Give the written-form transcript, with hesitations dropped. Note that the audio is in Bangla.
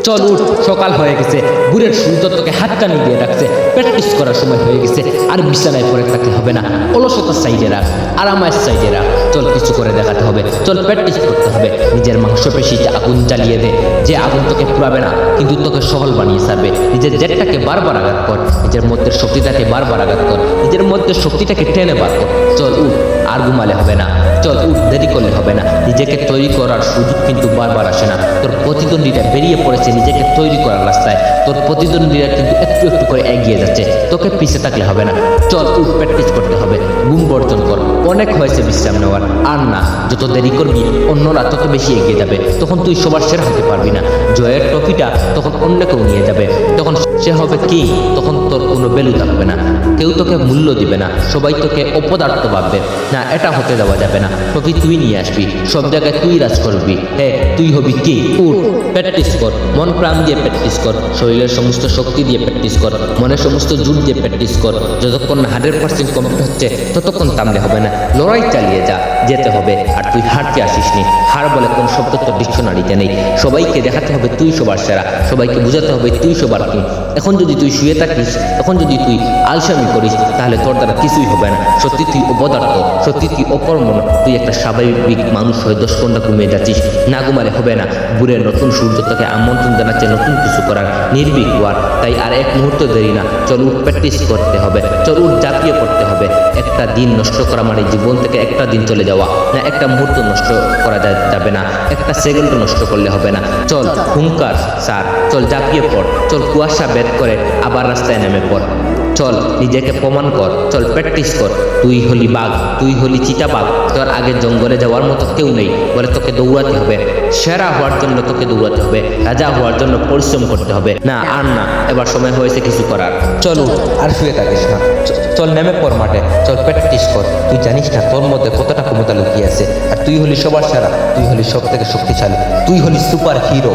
চল উঠ, সকাল হয়ে গেছে, বুড়ের সূর্য তোকে হাতটানি দিয়ে রাখছে, প্র্যাকটিস করার সময় হয়ে গেছে, আর বিছানায় পড়ে থাকতে হবে না, অলসতার সাইডে রাখ, আরামায়ের সাইডে রাখ, চল কিছু করে দেখাতে হবে, চল প্র্যাকটিস করতে হবে, নিজের মাংসপেশিতে আগুন জ্বালিয়ে দে, যে আগুন তোকে পুরাবে না কিন্তু তোকে সফল বানিয়ে ছাড়বে। নিজের জেটটাকে বারবার আঘাত কর, নিজের মধ্যে শক্তিটাকে বারবার আঘাত কর, নিজের মধ্যে শক্তিটাকে টেনে বার কর। চল উঠ, আর ঘুমালে হবে না, চল উঠ, দেরি করলে হবে না। নিজেকে তৈরি করার সুযোগ কিন্তু বারবার আসে না। তোর প্রতিদ্বন্দ্বীরা বেরিয়ে পড়েছে নিজেকে তৈরি করার রাস্তায়, তোর প্রতিদ্বন্দ্বীরা কিন্তু একটু একটু করে এগিয়ে যাচ্ছে, তোকে পিছিয়ে থাকলে হবে না। চল উঠ, প্র্যাকটিস করতে হবে, ঘুম বর্জন কর, অনেক হয়েছে বিশ্রাম নেওয়ার, আর না। যত দেরি করবি অন্যরা তত বেশি এগিয়ে যাবে, তখন তুই সবার সেরা হতে পারবি না, জয়ের ট্রফিটা তখন অন্য কেউ নিয়ে যাবে, তখন সে হবে কি, তখন তোর কোনো ভ্যালু থাকবে না, কেউ তোকে মূল্য দিবে না, সবাই তোকে অপদার্থ ভাববে না। এটা হতে দেওয়া যাবে না, ট্রফি তুই নিয়ে আসবি, সব জায়গায় তুই রাজ করবি, হ্যাঁ তুই হবি কি। উঠ, প্র্যাকটিস কর, মন প্রাণ দিয়ে প্র্যাকটিস কর, শরীরের সমস্ত শক্তি দিয়ে প্র্যাকটিস কর, মনের সমস্ত জোর দিয়ে প্র্যাকটিস কর। যতক্ষণ 100% কমপ্লিট হচ্ছে ততক্ষণ থামলে হবে না, লড়াই চালিয়ে যা, যেতে হবে। আর তুই হারতে আসিসনি, হার বলে কোন শব্দ তোর ডিকশনারিতে নেই। সবাইকে দেখাতে হবে তুই সবার সেরা, সবাইকে বোঝাতে হবে তুই সবার কিং। এখন যদি তুই শুয়ে থাকিস, এখন যদি তুই আলসামি করিস, তাহলে তোর দ্বারা কিছুই হবে না। সত্যি তুই অপদার্থ, সত্যি তুই অকর্মণ, তুই একটা স্বাভাবিক মানুষ হয়ে 10 ঘন্টা ঘুমিয়ে যাচ্ছিস, না ঘুমালে হবে না। বুড়ের নতুন সূর্য তোকে আমন্ত্রণ জানাচ্ছে নতুন কিছু করার, নির্ভীক হওয়ার। তাই আর এক মুহূর্ত দেরি না, চল উঠ, প্র্যাকটিস করতে হবে, চল উঠ, ঝাঁপিয়ে পড়তে হবে। একটা দিন নষ্ট করা মানে জীবন থেকে একটা দিন চলে যাওয়া না, একটা মুহূর্ত নষ্ট করা যাবে না, একটা সেকেন্ড নষ্ট করলে হবে না। চল হুঙ্কার স্যার, চল ঝাঁপিয়ে পড়, চল কুয়াশা ভেদ করে আবার রাস্তায় নেমে পড়, চল নিজেকে প্রমাণ কর, চল প্র্যাকটিস কর। তুই হলি বাঘ, তুই হলি চিতাবাঘ, তোর আগে জঙ্গলে যাওয়ার মতো কেউ নেই বলে তোকে দৌড়াতে হবে, সেরা হওয়ার জন্য তোকে দৌড়াতে হবে, রাজা হওয়ার জন্য পরিশ্রম করতে হবে। না আর না, এবার সময় হয়েছে কিছু করার। চল উঠ, আর শুয়ে থাকিস না, চল নেমে পড় মাঠে, চল প্র্যাকটিস কর। তুই জানিস না তোর মধ্যে কতটা ক্ষমতা লুকিয়ে আছে, আর তুই হলি সবার সেরা, তুই হলি সব থেকে শক্তিশালী, তুই হলি সুপার হিরো।